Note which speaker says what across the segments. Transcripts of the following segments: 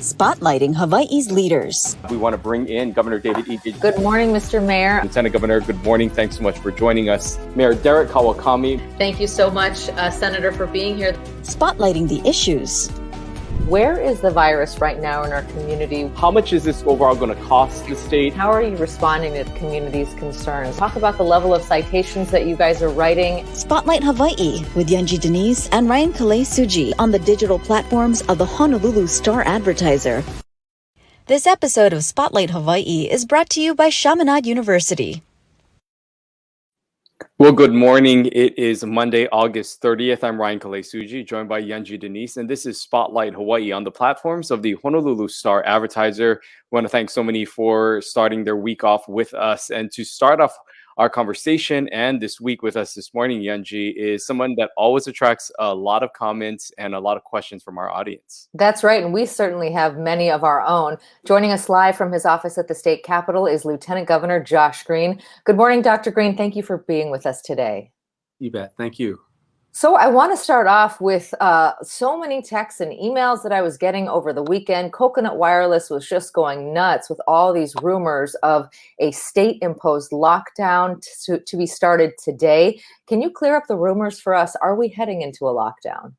Speaker 1: Spotlighting Hawaii's leaders.
Speaker 2: We want to bring in Governor David Ige.
Speaker 3: Good morning, Mr. Mayor.
Speaker 2: Lieutenant Governor, good morning. Thanks so much for joining us. Mayor Derek Kawakami.
Speaker 4: Thank you so much, Senator, for being here.
Speaker 1: Spotlighting the issues.
Speaker 3: Where is the virus right now in our community?
Speaker 2: How much is this overall going to cost the state?
Speaker 3: How are you responding to the community's concerns? Talk about the level of citations that you guys are writing.
Speaker 1: Spotlight Hawaii with Yanji Denise and Ryan Kalei Suji on the digital platforms of the Honolulu Star-Advertiser. This episode of Spotlight Hawaii is brought to you by Chaminade University.
Speaker 2: Well, good morning. It is Monday, August 30th. I'm Ryan Kalei Suji, joined by Yanji Denise, and this is Spotlight Hawaii on the platforms of the Honolulu Star-Advertiser. We want to thank so many for starting their week off with us. And to start off our conversation and this week with us this morning, Yanji, is someone that always attracts a lot of comments and a lot of questions from our audience.
Speaker 3: That's right, and we certainly have many of our own. Joining us live from his office at the state capitol is Lieutenant Governor Josh Green. Good morning, Dr. Green. Thank you for being with us today.
Speaker 5: You bet. Thank you.
Speaker 3: So I want to start off with so many texts and emails that I was getting over the weekend. Coconut Wireless was just going nuts with all these rumors of a state-imposed lockdown to be started today. Can you clear up the rumors for us? Are we heading into a lockdown?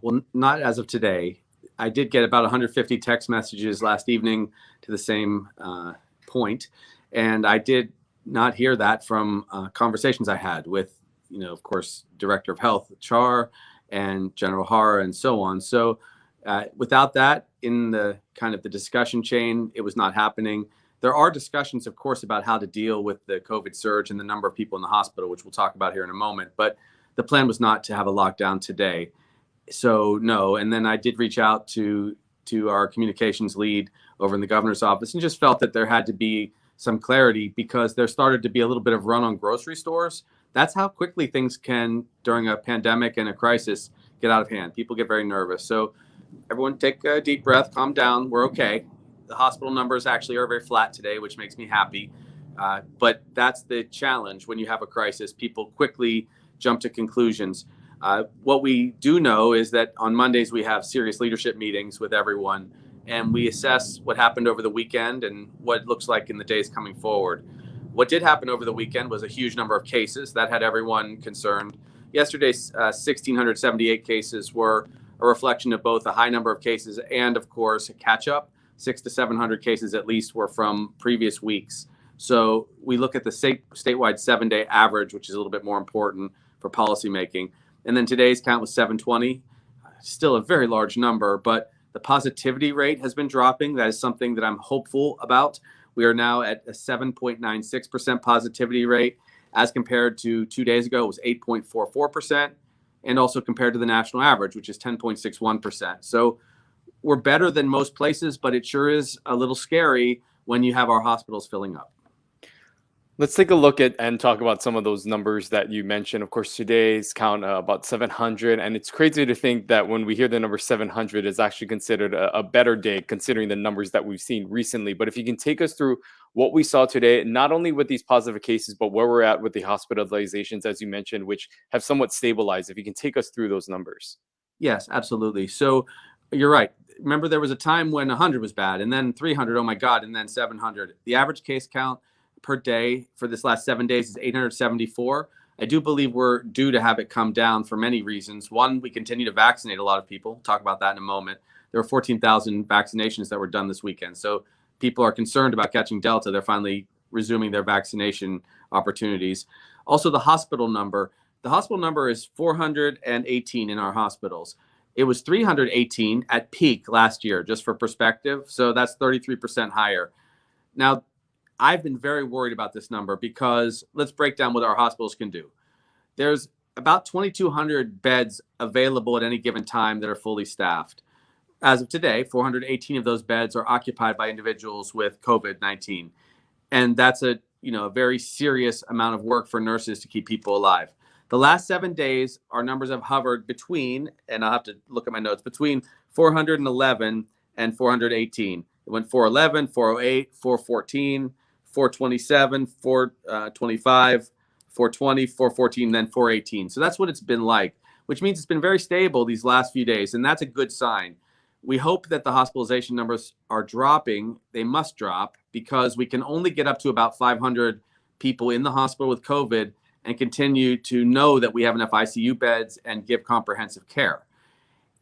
Speaker 5: Well, not as of today. I did get about 150 text messages last evening to the same point, and I did not hear that from conversations I had with, of course, Director of Health, Char, and General Har, and so on. So without that in the kind of the discussion chain, it was not happening. There are discussions, of course, about how to deal with the COVID surge and the number of people in the hospital, which we'll talk about here in a moment. But the plan was not to have a lockdown today. So no. And then I did reach out to our communications lead over in the governor's office and just felt that there had to be some clarity because there started to be a little bit of run on grocery stores. That's how quickly things can, during a pandemic and a crisis, get out of hand. People get very nervous. So everyone take a deep breath, calm down. We're okay. The hospital numbers actually are very flat today, which makes me happy. But that's the challenge when you have a crisis. People quickly jump to conclusions. What we do know is that on Mondays, we have serious leadership meetings with everyone, and we assess what happened over the weekend and what it looks like in the days coming forward. What did happen over the weekend was a huge number of cases that had everyone concerned. Yesterday's 1,678 cases were a reflection of both a high number of cases and, of course, a catch-up. 600 to 700 cases at least were from previous weeks. So we look at the statewide 7-day average, which is a little bit more important for policymaking. And then today's count was 720, still a very large number, but the positivity rate has been dropping. That is something that I'm hopeful about. We are now at a 7.96% positivity rate. As compared to 2 days ago, it was 8.44%. And also compared to the national average, which is 10.61%. So we're better than most places, but it sure is a little scary when you have our hospitals filling up.
Speaker 2: Let's take a look at and talk about some of those numbers that you mentioned. Of course, today's count about 700, and it's crazy to think that when we hear the number 700, it's actually considered a better day considering the numbers that we've seen recently. But if you can take us through what we saw today, not only with these positive cases, but where we're at with the hospitalizations, as you mentioned, which have somewhat stabilized. If you can take us through those numbers.
Speaker 5: Yes, absolutely. So you're right. Remember, there was a time when 100 was bad, and then 300, oh my God, and then 700. The average case count per day for this last 7 days is 874. I do believe we're due to have it come down for many reasons. One, we continue to vaccinate a lot of people. We'll talk about that in a moment. There were 14,000 vaccinations that were done this weekend. So people are concerned about catching Delta. They're finally resuming their vaccination opportunities. Also, the hospital number. The hospital number is 418 in our hospitals. It was 318 at peak last year, just for perspective. So that's 33% higher. Now, I've been very worried about this number because let's break down what our hospitals can do. There's about 2,200 beds available at any given time that are fully staffed. As of today, 418 of those beds are occupied by individuals with COVID-19. And that's a very serious amount of work for nurses to keep people alive. The last 7 days, our numbers have hovered between, and I'll have to look at my notes, between 411 and 418. It went 411, 408, 414, 427, 425, 420, 414, then 418. So that's what it's been like, which means it's been very stable these last few days. And that's a good sign. We hope that the hospitalization numbers are dropping. They must drop because we can only get up to about 500 people in the hospital with COVID and continue to know that we have enough ICU beds and give comprehensive care.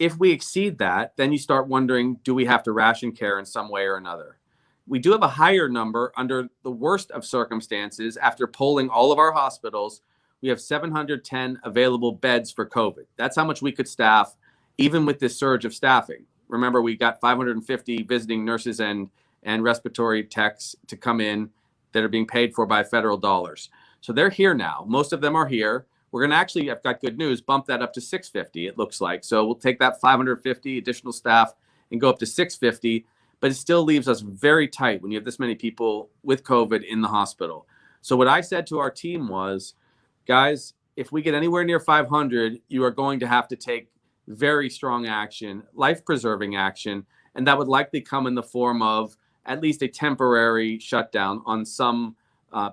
Speaker 5: If we exceed that, then you start wondering, do we have to ration care in some way or another? We do have a higher number under the worst of circumstances. After polling all of our hospitals, we have 710 available beds for COVID. That's how much we could staff, even with this surge of staffing. Remember, we got 550 visiting nurses and respiratory techs to come in that are being paid for by federal dollars. So they're here now. Most of them are here. We're going to actually, I've got good news, bump that up to 650, it looks like. So we'll take that 550 additional staff and go up to 650, but it still leaves us very tight when you have this many people with COVID in the hospital. So what I said to our team was, guys, if we get anywhere near 500, you are going to have to take very strong action, life-preserving action, and that would likely come in the form of at least a temporary shutdown on some,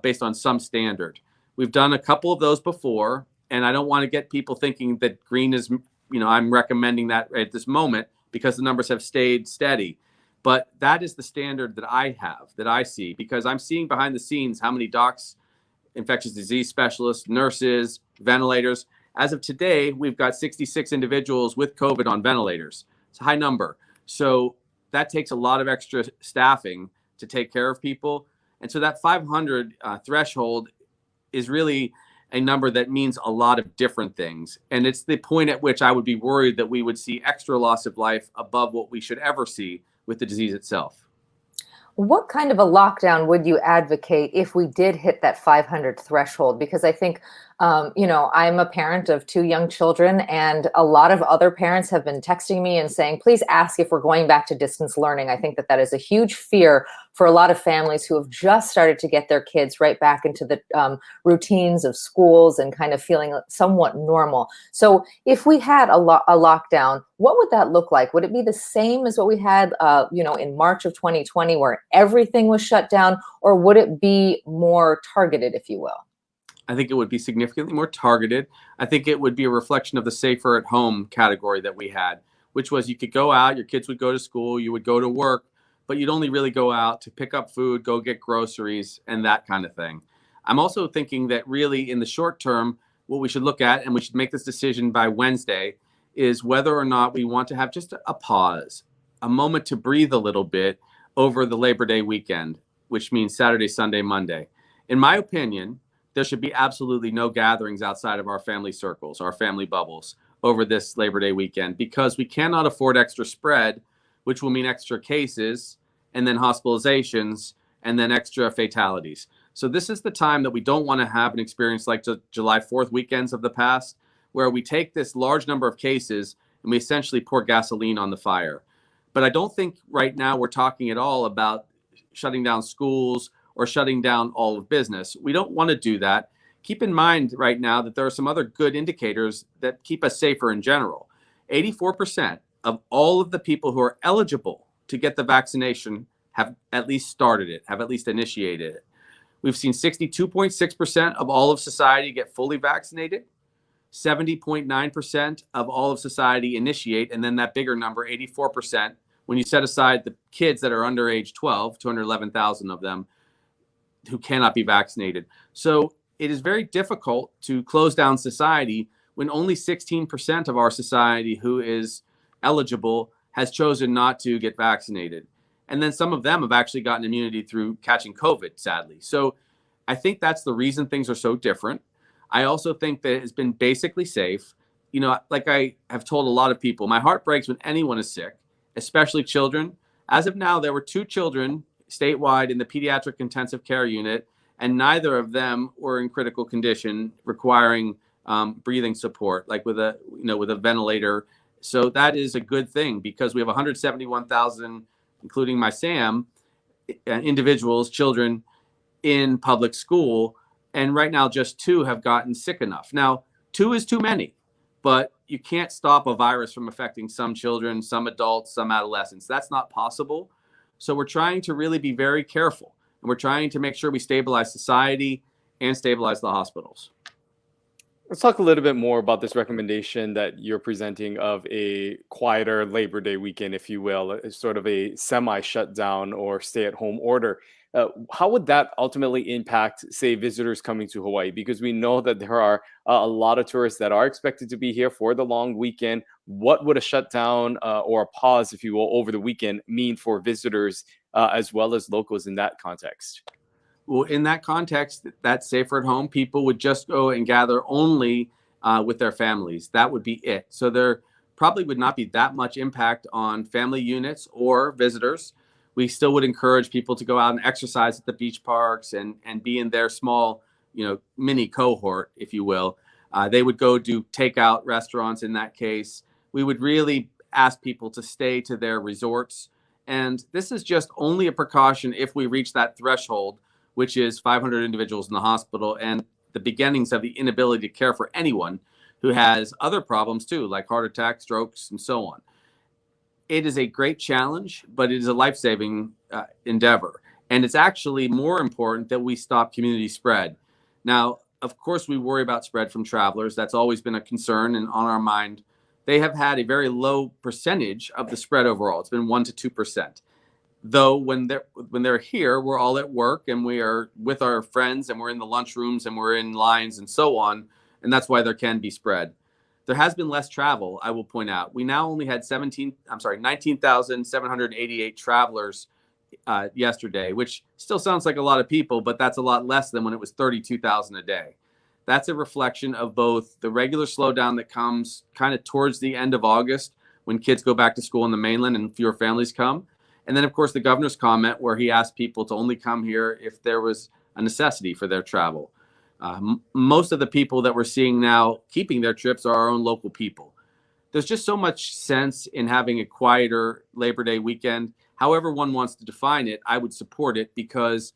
Speaker 5: based on some standard. We've done a couple of those before, and I don't want to get people thinking that green is, I'm recommending that at this moment because the numbers have stayed steady. But that is the standard that I have, that I see, because I'm seeing behind the scenes how many docs, infectious disease specialists, nurses, ventilators. As of today, we've got 66 individuals with COVID on ventilators. It's a high number. So that takes a lot of extra staffing to take care of people. And so that 500 threshold is really a number that means a lot of different things. And it's the point at which I would be worried that we would see extra loss of life above what we should ever see with the disease itself.
Speaker 3: What kind of a lockdown would you advocate if we did hit that 500 threshold? Because I think, I'm a parent of 2 young children, and a lot of other parents have been texting me and saying, please ask if we're going back to distance learning. I think that is a huge fear for a lot of families who have just started to get their kids right back into the routines of schools and kind of feeling somewhat normal. So if we had a lockdown, what would that look like? Would it be the same as what we had, in March of 2020 where everything was shut down, or would it be more targeted, if you will?
Speaker 5: I think it would be significantly more targeted. I think it would be a reflection of the safer at home category that we had, which was you could go out, your kids would go to school, you would go to work, but you'd only really go out to pick up food, go get groceries, and that kind of thing. I'm also thinking that really in the short term, what we should look at, and we should make this decision by Wednesday, is whether or not we want to have just a pause, a moment to breathe a little bit over the Labor Day weekend, which means Saturday, Sunday, Monday. In my opinion, there should be absolutely no gatherings outside of our family circles, our family bubbles over this Labor Day weekend, because we cannot afford extra spread, which will mean extra cases and then hospitalizations and then extra fatalities. So this is the time that we don't want to have an experience like the July 4th weekends of the past, where we take this large number of cases and we essentially pour gasoline on the fire. But I don't think right now we're talking at all about shutting down schools or shutting down all of business. We don't want to do that. Keep in mind right now that there are some other good indicators that keep us safer in general. 84% of all of the people who are eligible to get the vaccination have at least started it, have at least initiated it. We've seen 62.6% of all of society get fully vaccinated, 70.9% of all of society initiate, and then that bigger number, 84%, when you set aside the kids that are under age 12, 211,000 of them, who cannot be vaccinated. So it is very difficult to close down society when only 16% of our society who is eligible has chosen not to get vaccinated. And then some of them have actually gotten immunity through catching COVID, sadly. So I think that's the reason things are so different. I also think that it's been basically safe. Like I have told a lot of people, my heart breaks when anyone is sick, especially children. As of now, there were 2 children statewide in the pediatric intensive care unit, and neither of them were in critical condition requiring breathing support, like with a ventilator. So that is a good thing, because we have 171,000, including my Sam, individuals, children in public school. And right now, just 2 have gotten sick enough. Now, 2 is too many, but you can't stop a virus from affecting some children, some adults, some adolescents. That's not possible. So we're trying to really be very careful, and we're trying to make sure we stabilize society and stabilize the hospitals.
Speaker 2: Let's talk a little bit more about this recommendation that you're presenting of a quieter Labor Day weekend, if you will, sort of a semi shutdown or stay at home order. How would that ultimately impact, say, visitors coming to Hawaii? Because we know that there are a lot of tourists that are expected to be here for the long weekend. What would a shutdown or a pause, if you will, over the weekend mean for visitors as well as locals in that context?
Speaker 5: Well, in that context, that safer at home, people would just go and gather only with their families. That would be it. So there probably would not be that much impact on family units or visitors. We still would encourage people to go out and exercise at the beach parks and be in their small, mini cohort, if you will. They would go do takeout restaurants in that case. We would really ask people to stay to their resorts. And this is just only a precaution if we reach that threshold, which is 500 individuals in the hospital and the beginnings of the inability to care for anyone who has other problems too, like heart attacks, strokes, and so on. It is a great challenge, but it is a life-saving endeavor. And it's actually more important that we stop community spread. Now, of course, we worry about spread from travelers. That's always been a concern and on our mind. They have had a very low percentage of the spread overall. It's been 1 to 2%. Though when they're here, we're all at work and we are with our friends and we're in the lunchrooms and we're in lines and so on, and that's why there can be spread. There has been less travel, I will point out. We now only had 19,788 travelers yesterday, which still sounds like a lot of people, but that's a lot less than when it was 32,000 a day. That's a reflection of both the regular slowdown that comes kind of towards the end of August when kids go back to school in the mainland and fewer families come. And then, of course, the governor's comment where he asked people to only come here if there was a necessity for their travel. Most of the people that we're seeing now keeping their trips are our own local people. There's just so much sense in having a quieter Labor Day weekend. However one wants to define it, I would support it because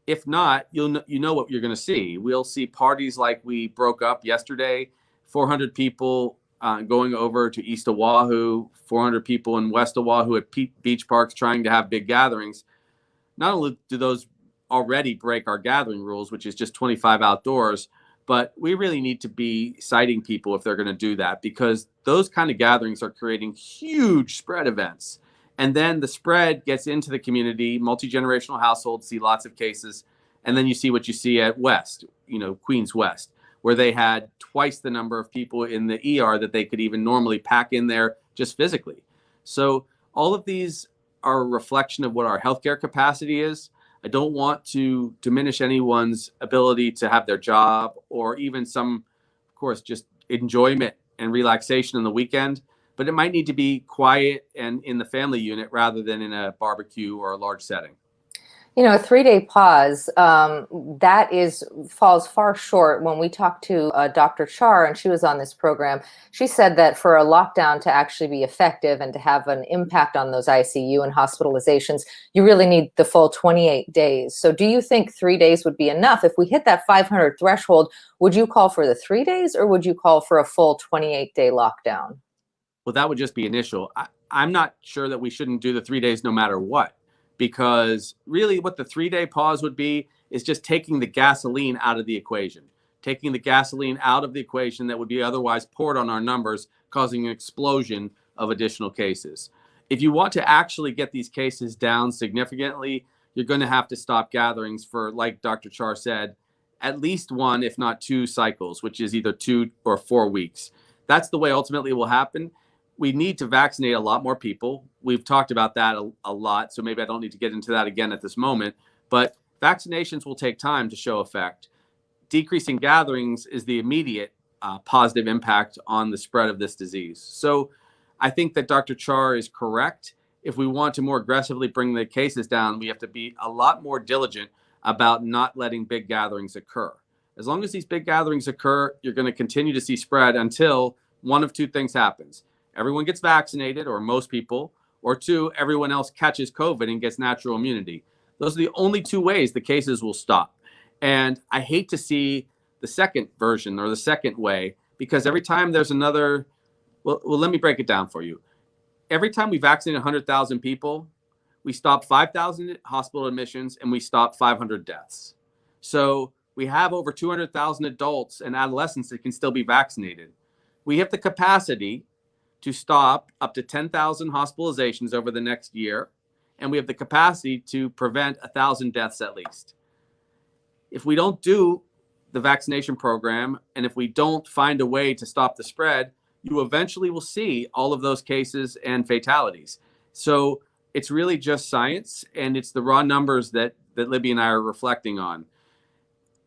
Speaker 5: if not, you know what you're going to see. We'll see parties like we broke up yesterday, 400 people going over to East Oahu, 400 people in West Oahu at beach parks trying to have big gatherings. Not only do those already break our gathering rules, which is just 25 outdoors, but we really need to be citing people if they're going to do that because those kind of gatherings are creating huge spread events. And then the spread gets into the community, multi-generational households see lots of cases. And then you see what you see at West, Queens West, where they had twice the number of people in the ER that they could even normally pack in there just physically. So all of these are a reflection of what our healthcare capacity is. I don't want to diminish anyone's ability to have their job or even some, of course, just enjoyment and relaxation on the weekend. But it might need to be quiet and in the family unit rather than in a barbecue or a large setting.
Speaker 3: A 3-day pause, falls far short. When we talked to Dr. Char, and she was on this program, she said that for a lockdown to actually be effective and to have an impact on those ICU and hospitalizations, you really need the full 28 days. So do you think 3 days would be enough? If we hit that 500 threshold, would you call for the 3 days or would you call for a full 28-day lockdown?
Speaker 5: Well, that would just be initial. I'm not sure that we shouldn't do the 3 days no matter what. Because really what the 3-day pause would be is just taking the gasoline out of the equation, taking the gasoline out of the equation that would be otherwise poured on our numbers, causing an explosion of additional cases. If you want to actually get these cases down significantly, you're going to have to stop gatherings for, like Dr. Char said, at least 1, if not 2 cycles, which is either 2 or 4 weeks. That's the way ultimately it will happen. We need to vaccinate a lot more people. We've talked about that a lot, so maybe I don't need to get into that again at this moment. But vaccinations will take time to show effect. Decreasing gatherings is the immediate positive impact on the spread of this disease. So I think that Dr. Char is correct. If we want to more aggressively bring the cases down, we have to be a lot more diligent about not letting big gatherings occur. As long as these big gatherings occur, you're going to continue to see spread until one of 2 things happens. Everyone gets vaccinated, or most people, or 2, everyone else catches COVID and gets natural immunity. Those are the only 2 ways the cases will stop. And I hate to see the second version or the second way, because every time there's another, well, let me break it down for you. Every time we vaccinate 100,000 people, we stop 5,000 hospital admissions and we stop 500 deaths. So We have over 200,000 adults and adolescents that can still be vaccinated. We have the capacity to stop up to 10,000 hospitalizations over the next year, and we have the capacity to prevent 1,000 deaths at least. If we don't do the vaccination program, and if we don't find a way to stop the spread, you eventually will see all of those cases and fatalities. So it's really just science, and it's the raw numbers that Libby and I are reflecting on.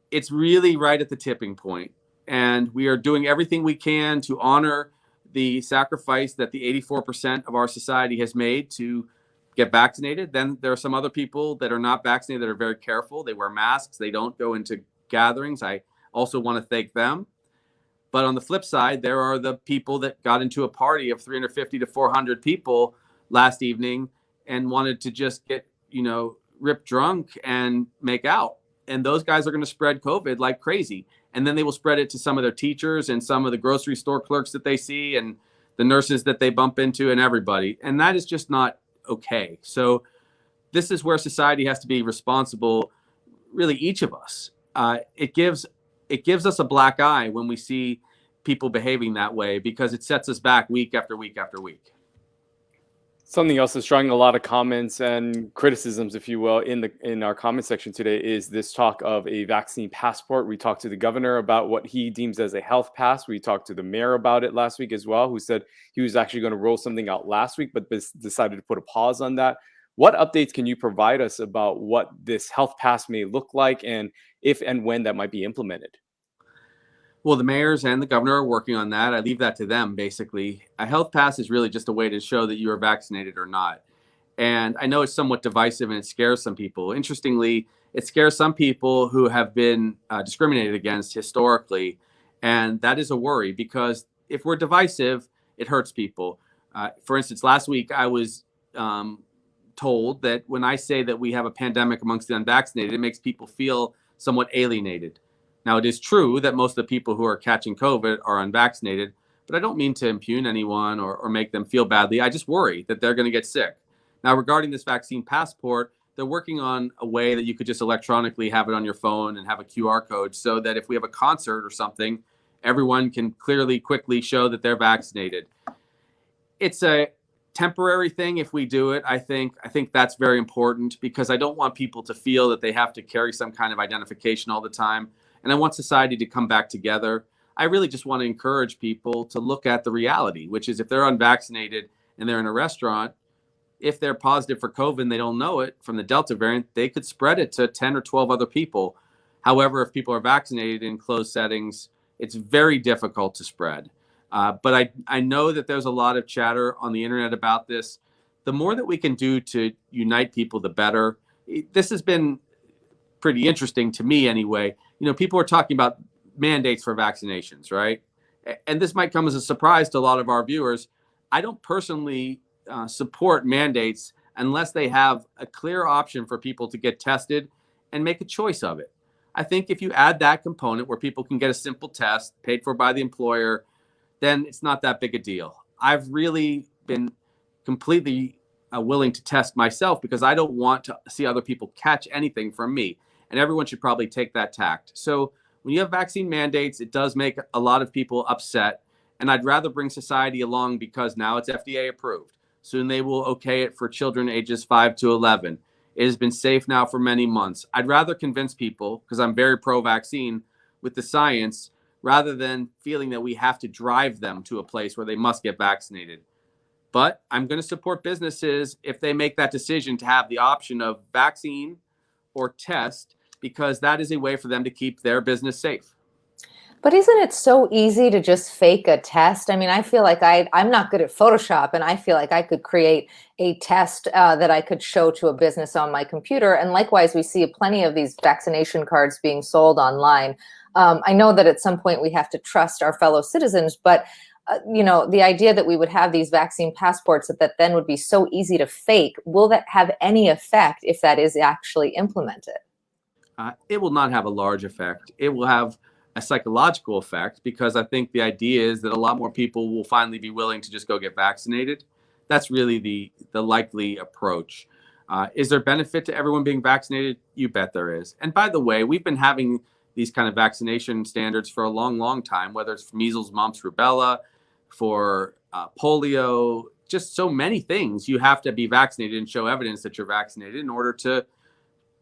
Speaker 5: It's really right at the tipping point, and we are doing everything we can to honor the sacrifice that the 84% of our society has made to get vaccinated. Then there are some other people that are not vaccinated that are very careful. They wear masks. They don't go into gatherings. I also want to thank them. But on the flip side, there are the people that got into a party of 350 to 400 people last evening and wanted to just get, ripped drunk and make out. And those guys are going to spread COVID like crazy. And then they will spread it to some of their teachers and some of the grocery store clerks that they see and the nurses that they bump into and everybody. And that is just not okay. So this is where society has to be responsible, really each of us. It gives us a black eye when we see people behaving that way, because it sets us back week after week after week.
Speaker 2: Something else that's drawing a lot of comments and criticisms, if you will, in our comment section today is this talk of a vaccine passport. We talked to the governor about what he deems as a health pass. We talked to the mayor about it last week as well, who said he was actually going to roll something out last week, but decided to put a pause on that. What updates can you provide us about what this health pass may look like, and if and when that might be implemented?
Speaker 5: Well, the mayors and the governor are working on that. I leave that to them, basically. A health pass is really just a way to show that you are vaccinated or not. And I know it's somewhat divisive and it scares some people. Interestingly, it scares some people who have been discriminated against historically. And that is a worry, because if we're divisive, it hurts people. For instance, last week I was told that when I say that we have a pandemic amongst the unvaccinated, it makes people feel somewhat alienated. Now, it is true that most of the people who are catching COVID are unvaccinated, but I don't mean to impugn anyone or make them feel badly. I just worry that they're going to get sick. Now, regarding this vaccine passport, they're working on a way that you could just electronically have it on your phone and have a QR code, so that if we have a concert or something, everyone can quickly show that they're vaccinated. It's a temporary thing if we do it. I think that's very important, because I don't want people to feel that they have to carry some kind of identification all the time. And I want society to come back together. I really just want to encourage people to look at the reality, which is if they're unvaccinated and they're in a restaurant, if they're positive for COVID and they don't know it from the Delta variant, they could spread it to 10 or 12 other people. However, if people are vaccinated in closed settings, it's very difficult to spread. But I know that there's a lot of chatter on the internet about this. The more that we can do to unite people, the better. This has been pretty interesting to me anyway. People are talking about mandates for vaccinations, right? And this might come as a surprise to a lot of our viewers. I don't personally support mandates unless they have a clear option for people to get tested and make a choice of it. I think if you add that component where people can get a simple test paid for by the employer, then it's not that big a deal. I've really been completely willing to test myself, because I don't want to see other people catch anything from me. And everyone should probably take that tact. So when you have vaccine mandates, it does make a lot of people upset. And I'd rather bring society along, because now it's FDA approved. Soon they will okay it for children ages 5 to 11. It has been safe now for many months. I'd rather convince people, because I'm very pro-vaccine, with the science, rather than feeling that we have to drive them to a place where they must get vaccinated. But I'm going to support businesses if they make that decision to have the option of vaccine or test, because that is a way for them to keep their business safe.
Speaker 3: But isn't it so easy to just fake a test? I mean, I feel like I'm not good at Photoshop, and I feel like I could create a test that I could show to a business on my computer. And likewise, we see plenty of these vaccination cards being sold online. I know that at some point we have to trust our fellow citizens, but the idea that we would have these vaccine passports that then would be so easy to fake, will that have any effect if that is actually implemented?
Speaker 5: It will not have a large effect. It will have a psychological effect, because I think the idea is that a lot more people will finally be willing to just go get vaccinated. That's really the likely approach. Is there benefit to everyone being vaccinated? You bet there is. And by the way, we've been having these kind of vaccination standards for a long, long time, whether it's for measles, mumps, rubella, for polio, just so many things. You have to be vaccinated and show evidence that you're vaccinated in order to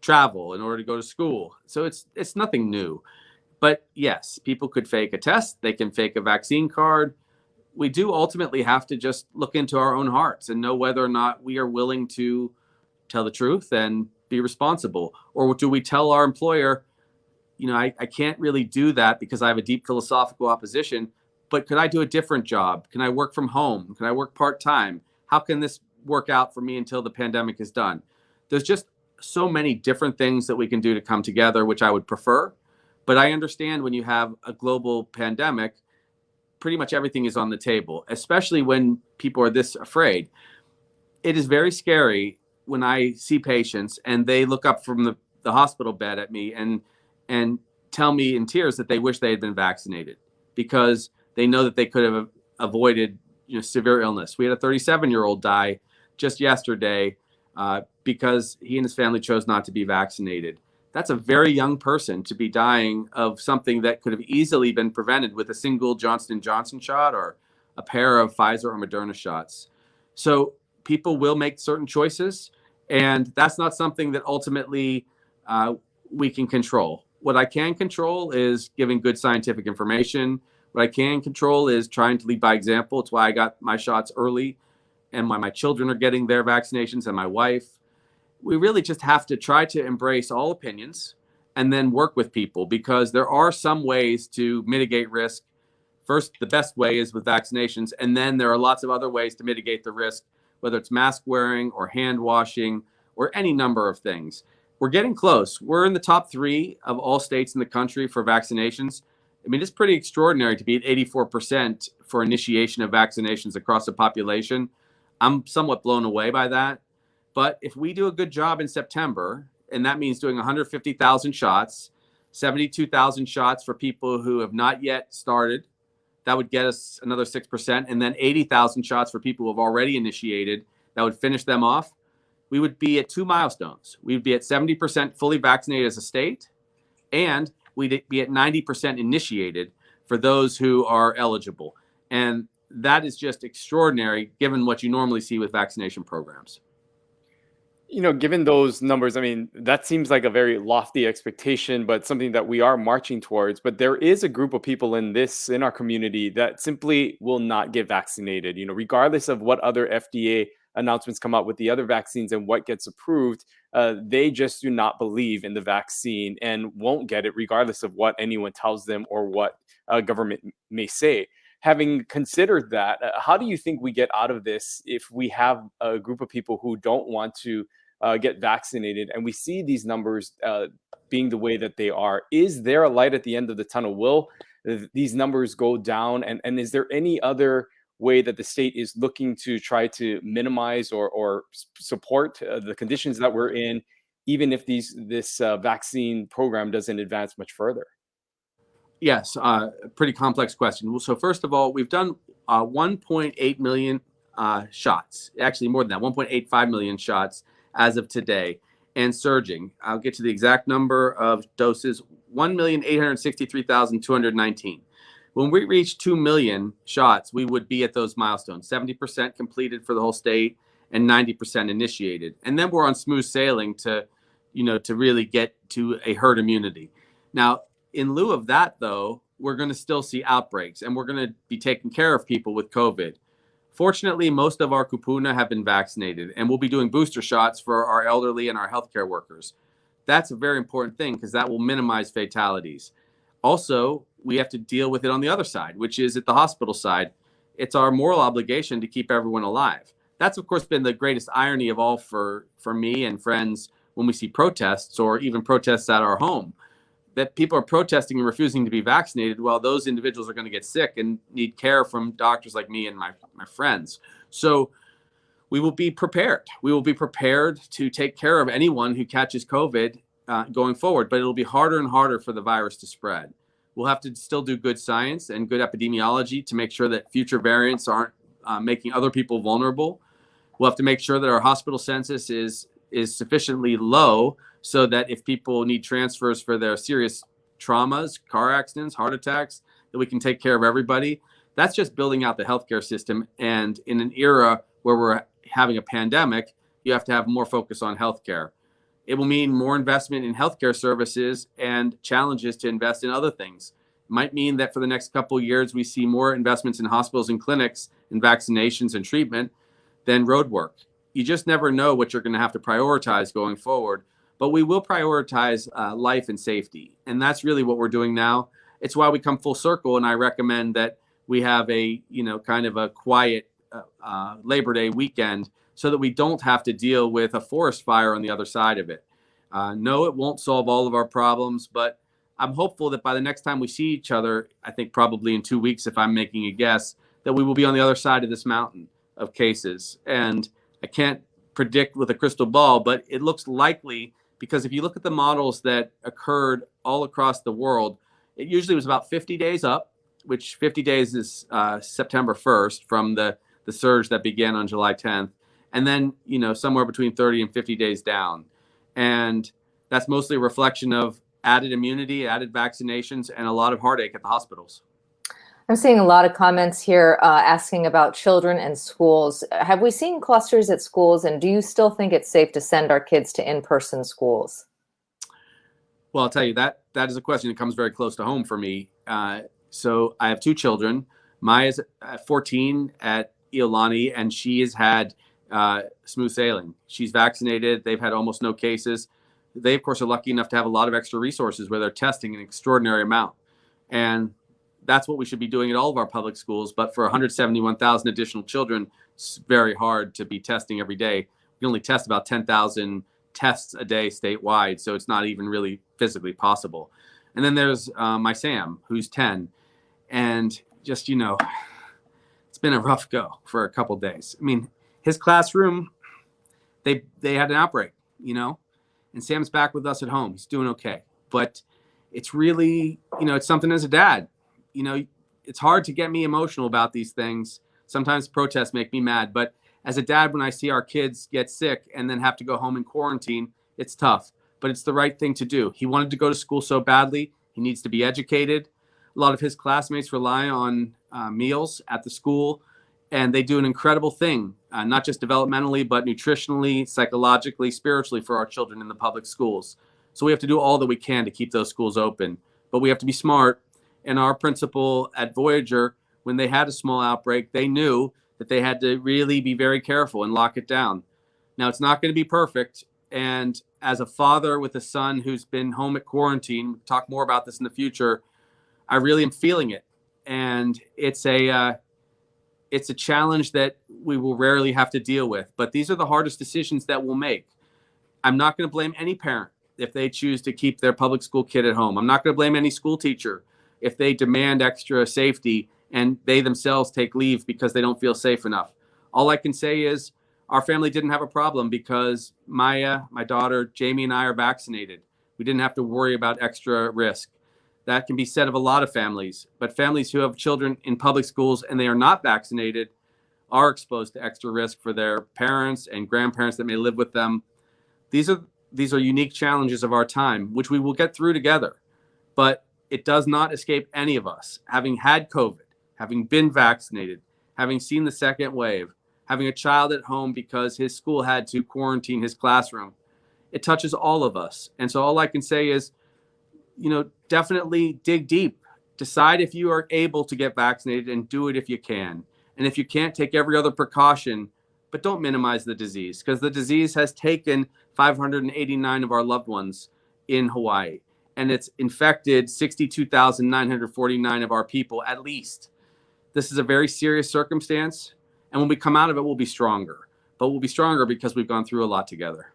Speaker 5: travel, in order to go to school. So it's nothing new. But yes, people could fake a test. They can fake a vaccine card. We do ultimately have to just look into our own hearts and know whether or not we are willing to tell the truth and be responsible. Or do we tell our employer, I can't really do that because I have a deep philosophical opposition, but could I do a different job? Can I work from home? Can I work part-time? How can this work out for me until the pandemic is done? There's just so many different things that we can do to come together, which I would prefer. But I understand when you have a global pandemic, pretty much everything is on the table, especially when people are this afraid. It is very scary when I see patients and they look up from the hospital bed at me and tell me in tears that they wish they had been vaccinated because they know that they could have avoided severe illness. We had a 37-year-old die just yesterday because he and his family chose not to be vaccinated. That's a very young person to be dying of something that could have easily been prevented with a single Johnson & Johnson shot or a pair of Pfizer or Moderna shots. So people will make certain choices, and that's not something that ultimately we can control. What I can control is giving good scientific information. What I can control is trying to lead by example. It's why I got my shots early and why my children are getting their vaccinations and my wife. We really just have to try to embrace all opinions and then work with people because there are some ways to mitigate risk. First, the best way is with vaccinations. And then there are lots of other ways to mitigate the risk, whether it's mask wearing or hand washing or any number of things. We're getting close. We're in the top 3 of all states in the country for vaccinations. I mean, it's pretty extraordinary to be at 84% for initiation of vaccinations across the population. I'm somewhat blown away by that. But if we do a good job in September, and that means doing 150,000 shots, 72,000 shots for people who have not yet started, that would get us another 6%. And then 80,000 shots for people who have already initiated, that would finish them off. We would be at 2 milestones. We would be at 70% fully vaccinated as a state, and we'd be at 90% initiated for those who are eligible. And that is just extraordinary given what you normally see with vaccination programs.
Speaker 2: Given those numbers, I mean, that seems like a very lofty expectation, but something that we are marching towards. But there is a group of people in our community that simply will not get vaccinated, regardless of what other FDA announcements come out with the other vaccines and what gets approved. They just do not believe in the vaccine and won't get it regardless of what anyone tells them or what government may say. Having considered that, how do you think we get out of this if we have a group of people who don't want to get vaccinated and we see these numbers being the way that they are? Is there a light at the end of the tunnel? Will these numbers go down? And is there any other way that the state is looking to try to minimize or support the conditions that we're in, even if this vaccine program doesn't advance much further?
Speaker 5: Yes, pretty complex question. So first of all, we've done 1.8 million shots, actually more than that, 1.85 million shots as of today, and surging. I'll get to the exact number of doses, 1,863,219. When we reach 2 million shots, we would be at those milestones, 70% completed for the whole state and 90% initiated. And then we're on smooth sailing to really get to a herd immunity. Now, in lieu of that, though, we're going to still see outbreaks and we're going to be taking care of people with COVID. Fortunately, most of our kupuna have been vaccinated and we'll be doing booster shots for our elderly and our healthcare workers. That's a very important thing because that will minimize fatalities. Also, we have to deal with it on the other side, which is at the hospital side. It's our moral obligation to keep everyone alive. That's, of course, been the greatest irony of all for me and friends when we see protests or even protests at our home, that people are protesting and refusing to be vaccinated while those individuals are going to get sick and need care from doctors like me and my friends. So we will be prepared. We will be prepared to take care of anyone who catches COVID going forward, but it'll be harder and harder for the virus to spread. We'll have to still do good science and good epidemiology to make sure that future variants aren't making other people vulnerable. We'll have to make sure that our hospital census is sufficiently low so that if people need transfers for their serious traumas, car accidents, heart attacks, that we can take care of everybody. That's just building out the healthcare system. And in an era where we're having a pandemic, you have to have more focus on healthcare. It will mean more investment in healthcare services and challenges to invest in other things. It might mean that for the next couple of years, we see more investments in hospitals and clinics and vaccinations and treatment than road work. You just never know what you're going to have to prioritize going forward, but we will prioritize life and safety. And that's really what we're doing now. It's why we come full circle. And I recommend that we have a, kind of a quiet Labor Day weekend so that we don't have to deal with a forest fire on the other side of it. No, it won't solve all of our problems, but I'm hopeful that by the next time we see each other, I think probably in 2 weeks, if I'm making a guess, that we will be on the other side of this mountain of cases. And I can't predict with a crystal ball, but it looks likely, because if you look at the models that occurred all across the world, it usually was about 50 days up, which 50 days is September 1st from the surge that began on July 10th. And then, somewhere between 30 and 50 days down. And that's mostly a reflection of added immunity, added vaccinations, and a lot of heartache at the hospitals.
Speaker 3: I'm seeing a lot of comments here asking about children and schools. Have we seen clusters at schools, and do you still think it's safe to send our kids to in-person schools?
Speaker 5: Well, I'll tell you, that is a question that comes very close to home for me. So I have 2 children. Maya's 14 at Iolani, and she has had smooth sailing. She's vaccinated. They've had almost no cases. They, of course, are lucky enough to have a lot of extra resources where they're testing an extraordinary amount. And that's what we should be doing at all of our public schools. But for 171,000 additional children, it's very hard to be testing every day. We only test about 10,000 tests a day statewide, so it's not even really physically possible. And then there's my Sam, who's 10. And just, it's been a rough go for a couple days. I mean, his classroom, they had an outbreak, and Sam's back with us at home. He's doing okay. But it's really, it's something as a dad. It's hard to get me emotional about these things. Sometimes protests make me mad. But as a dad, when I see our kids get sick and then have to go home in quarantine, it's tough. But it's the right thing to do. He wanted to go to school so badly. He needs to be educated. A lot of his classmates rely on meals at the school, and they do an incredible thing, not just developmentally, but nutritionally, psychologically, spiritually for our children in the public schools. So we have to do all that we can to keep those schools open. But we have to be smart. And our principal at Voyager, when they had a small outbreak, they knew that they had to really be very careful and lock it down. Now, it's not going to be perfect. And as a father with a son who's been home at quarantine, we'll talk more about this in the future, I really am feeling it. And it's a challenge that we will rarely have to deal with. But these are the hardest decisions that we'll make. I'm not going to blame any parent if they choose to keep their public school kid at home. I'm not going to blame any school teacher if they demand extra safety and they themselves take leave because they don't feel safe enough. All I can say is our family didn't have a problem because Maya, my daughter, Jamie, and I are vaccinated. We didn't have to worry about extra risk. That can be said of a lot of families, but families who have children in public schools and they are not vaccinated are exposed to extra risk for their parents and grandparents that may live with them. These are unique challenges of our time, which we will get through together. But it does not escape any of us. Having had COVID, having been vaccinated, having seen the second wave, having a child at home because his school had to quarantine his classroom, it touches all of us. And so all I can say is, definitely dig deep. Decide if you are able to get vaccinated and do it if you can. And if you can't, take every other precaution, but don't minimize the disease, because the disease has taken 589 of our loved ones in Hawaii. And it's infected 62,949 of our people at least. This is a very serious circumstance. And when we come out of it, we'll be stronger. But we'll be stronger because we've gone through a lot together.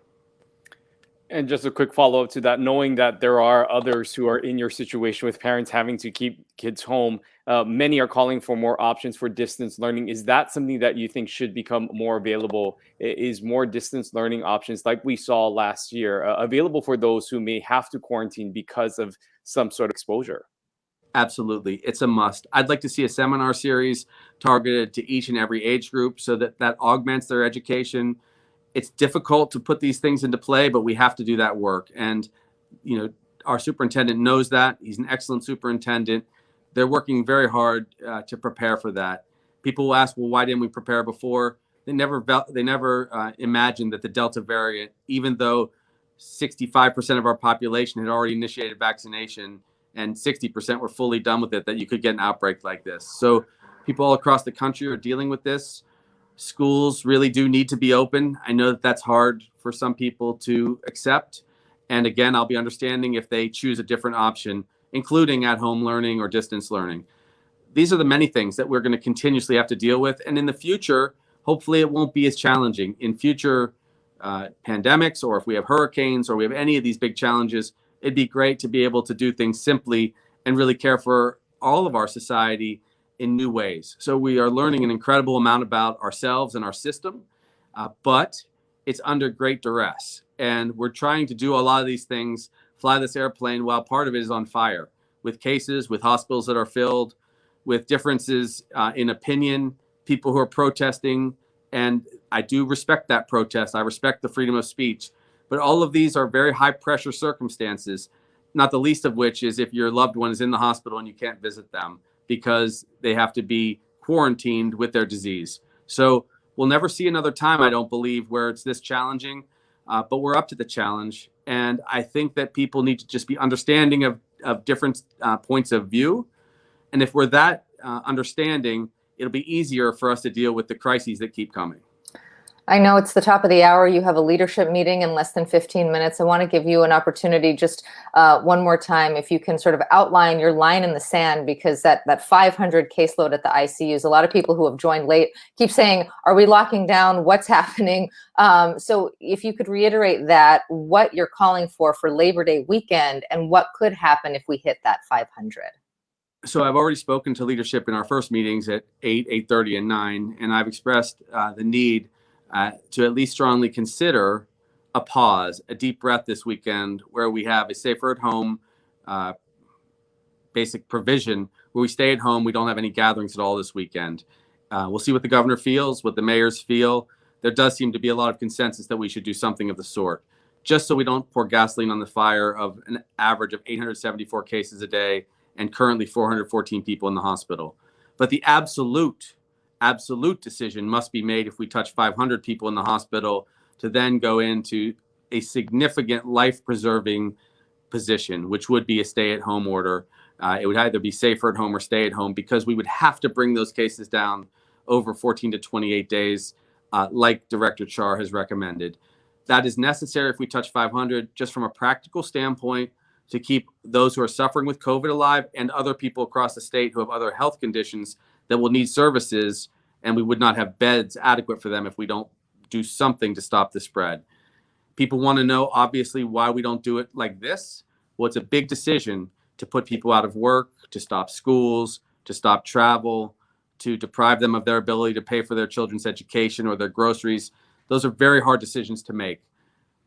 Speaker 2: And just a quick follow-up to that, knowing that there are others who are in your situation with parents having to keep kids home, many are calling for more options for distance learning. Is that something that you think should become more available? Is more distance learning options like we saw last year available for those who may have to quarantine because of some sort of exposure?
Speaker 5: Absolutely. It's a must. I'd like to see a seminar series targeted to each and every age group so that augments their education. It's difficult to put these things into play, but we have to do that work. And, Our superintendent knows that. He's an excellent superintendent. They're working very hard to prepare for that. People will ask, well, why didn't we prepare before? They never imagined that the Delta variant, even though 65% of our population had already initiated vaccination and 60% were fully done with it, that you could get an outbreak like this. So people all across the country are dealing with this. Schools really do need to be open. I know that that's hard for some people to accept. And again, I'll be understanding if they choose a different option, including at-home learning or distance learning. These are the many things that we're going to continuously have to deal with. And in the future, hopefully it won't be as challenging. In future pandemics, or if we have hurricanes or we have any of these big challenges, it'd be great to be able to do things simply and really care for all of our society in new ways. So we are learning an incredible amount about ourselves and our system, but it's under great duress. And we're trying to do a lot of these things, fly this airplane while part of it is on fire, with cases, with hospitals that are filled, with differences in opinion, people who are protesting. And I do respect that protest. I respect the freedom of speech. But all of these are very high pressure circumstances, not the least of which is if your loved one is in the hospital and you can't visit them because they have to be quarantined with their disease. So we'll never see another time, I don't believe, where it's this challenging, but we're up to the challenge. And I think that people need to just be understanding of different points of view. And if we're that understanding, it'll be easier for us to deal with the crises that keep coming.
Speaker 3: I know it's the top of the hour. You have a leadership meeting in less than 15 minutes. I want to give you an opportunity just one more time, if you can sort of outline your line in the sand, because that 500 caseload at the ICUs, a lot of people who have joined late keep saying, are we locking down? What's happening? So if you could reiterate that, what you're calling for Labor Day weekend and what could happen if we hit that 500.
Speaker 5: So I've already spoken to leadership in our first meetings at 8, 8:30, and 9, and I've expressed the need to at least strongly consider a pause, a deep breath this weekend, where we have a safer at home basic provision where we stay at home. We don't have any gatherings at all this weekend. We'll see what the governor feels, what the mayors feel. There does seem to be a lot of consensus that we should do something of the sort, just so we don't pour gasoline on the fire of an average of 874 cases a day and currently 414 people in the hospital. But the absolute decision must be made if we touch 500 people in the hospital to then go into a significant life-preserving position, which would be a stay-at-home order. It would either be safer at home or stay at home, because we would have to bring those cases down over 14 to 28 days, like Director Char has recommended. That is necessary if we touch 500, just from a practical standpoint, to keep those who are suffering with COVID alive and other people across the state who have other health conditions that will need services, and we would not have beds adequate for them if we don't do something to stop the spread. People want to know, obviously, why we don't do it like this. Well, it's a big decision to put people out of work, to stop schools, to stop travel, to deprive them of their ability to pay for their children's education or their groceries. Those are very hard decisions to make.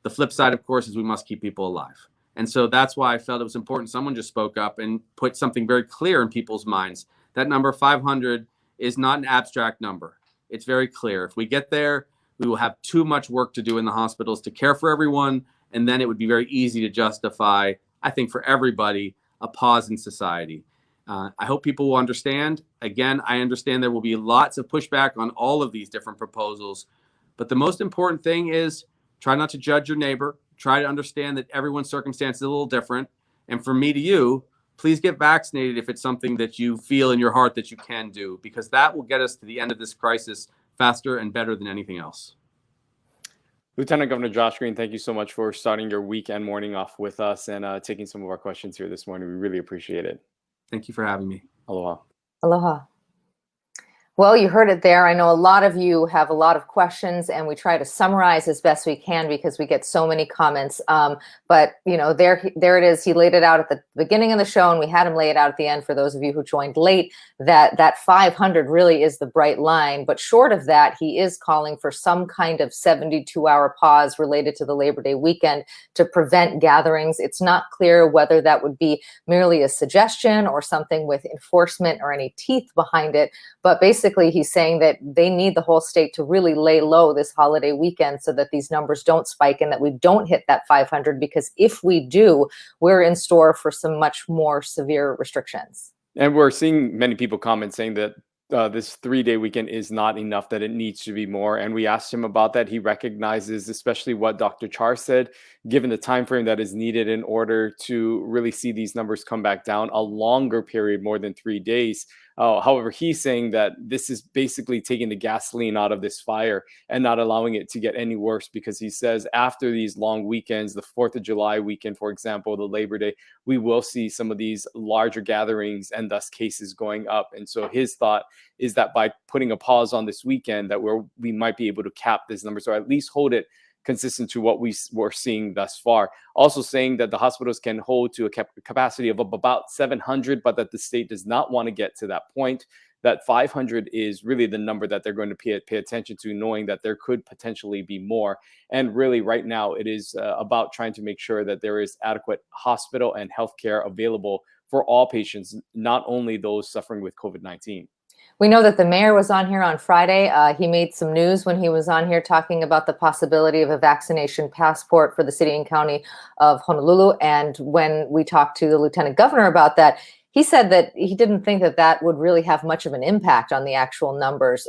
Speaker 5: The flip side, of course, is we must keep people alive. And so that's why I felt it was important someone just spoke up and put something very clear in people's minds. That number 500 is not an abstract number. It's very clear. If we get there, we will have too much work to do in the hospitals to care for everyone. And then it would be very easy to justify, I think, for everybody, a pause in society. I hope people will understand. Again, I understand there will be lots of pushback on all of these different proposals. But the most important thing is try not to judge your neighbor. Try to understand that everyone's circumstance is a little different. And from me to you, please get vaccinated if it's something that you feel in your heart that you can do, because that will get us to the end of this crisis faster and better than anything else.
Speaker 2: Lieutenant Governor Josh Green, thank you so much for starting your weekend morning off with us and taking some of our questions here this morning. We really appreciate it.
Speaker 5: Thank you for having me.
Speaker 2: Aloha.
Speaker 3: Aloha. Well, you heard it there. I know a lot of you have a lot of questions, and we try to summarize as best we can because we get so many comments. But you know, there it is. He laid it out at the beginning of the show, and we had him lay it out at the end for those of you who joined late, that 500 really is the bright line. But short of that, he is calling for some kind of 72-hour pause related to the Labor Day weekend to prevent gatherings. It's not clear whether that would be merely a suggestion or something with enforcement or any teeth behind it. But basically, basically, he's saying that they need the whole state to really lay low this holiday weekend so that these numbers don't spike and that we don't hit that 500, because if we do, we're in store for some much more severe restrictions.
Speaker 2: And we're seeing many people comment saying that this 3-day weekend is not enough, that it needs to be more. And we asked him about that. He recognizes, especially what Dr. Char said, given the time frame that is needed in order to really see these numbers come back down, a longer period, more than 3 days. However, he's saying that this is basically taking the gasoline out of this fire and not allowing it to get any worse, because he says after these long weekends, the 4th of July weekend, for example, the Labor Day, we will see some of these larger gatherings and thus cases going up. And so his thought is that by putting a pause on this weekend, that we might be able to cap this number, or at least hold it consistent to what we were seeing thus far. Also saying that the hospitals can hold to a capacity of about 700, but that the state does not want to get to that point. That 500 is really the number that they're going to pay attention to, knowing that there could potentially be more. And really right now it is about trying to make sure that there is adequate hospital and healthcare available for all patients, not only those suffering with COVID-19.
Speaker 3: We know that the mayor was on here on Friday. He made some news when he was on here talking about the possibility of a vaccination passport for the city and county of Honolulu. And when we talked to the lieutenant governor about that, he said that he didn't think that that would really have much of an impact on the actual numbers,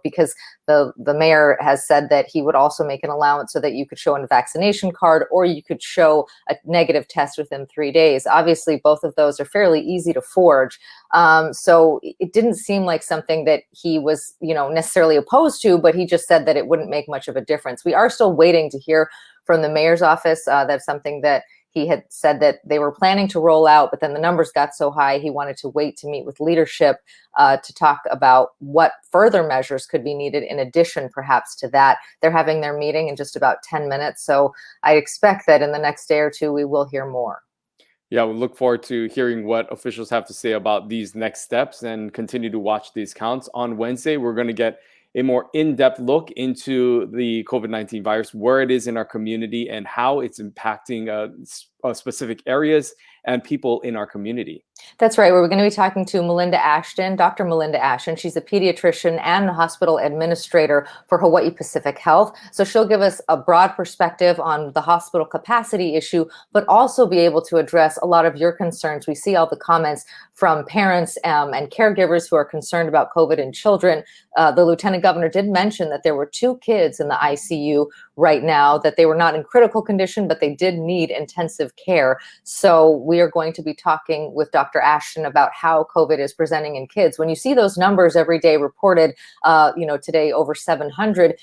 Speaker 3: because the mayor has said that he would also make an allowance so that you could show a vaccination card or you could show a negative test within 3 days. Obviously, both of those are fairly easy to forge. So it didn't seem like something that he was, necessarily opposed to, but he just said that it wouldn't make much of a difference. We are still waiting to hear from the mayor's office. That's something that he had said that they were planning to roll out, but then the numbers got so high, he wanted to wait to meet with leadership to talk about what further measures could be needed in addition, perhaps, to that. They're having their meeting in just about 10 minutes. So I expect that in the next day or two, we will hear more.
Speaker 2: Yeah, we look forward to hearing what officials have to say about these next steps and continue to watch these counts. On Wednesday, we're going to get a more in-depth look into the COVID-19 virus, where it is in our community and how it's impacting specific areas and people in our community.
Speaker 3: That's right. We're going to be talking to Melinda Ashton, Dr. Melinda Ashton. She's a pediatrician and hospital administrator for Hawaii Pacific Health. So she'll give us a broad perspective on the hospital capacity issue, but also be able to address a lot of your concerns. We see all the comments from parents and caregivers who are concerned about COVID in children. The lieutenant governor did mention that there were 2 kids in the ICU right now, that they were not in critical condition, but they did need intensive care. So we are going to be talking with Dr. Ashton about how COVID is presenting in kids. When you see those numbers every day reported, today over 700,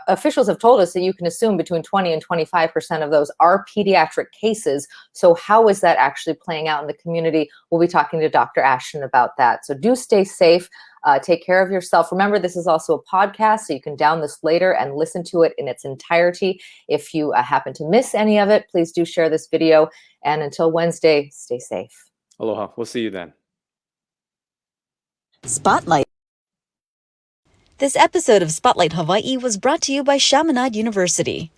Speaker 3: officials have told us that you can assume between 20 and 25% of those are pediatric cases. So how is that actually playing out in the community? We'll be talking to Dr. Ashton about that. So do stay safe. Take care of yourself. Remember, this is also a podcast, so you can down this later and listen to it in its entirety. If you happen to miss any of it, please do share this video. And until Wednesday, stay safe.
Speaker 2: Aloha. We'll see you then.
Speaker 1: Spotlight. This episode of Spotlight Hawaii was brought to you by Chaminade University.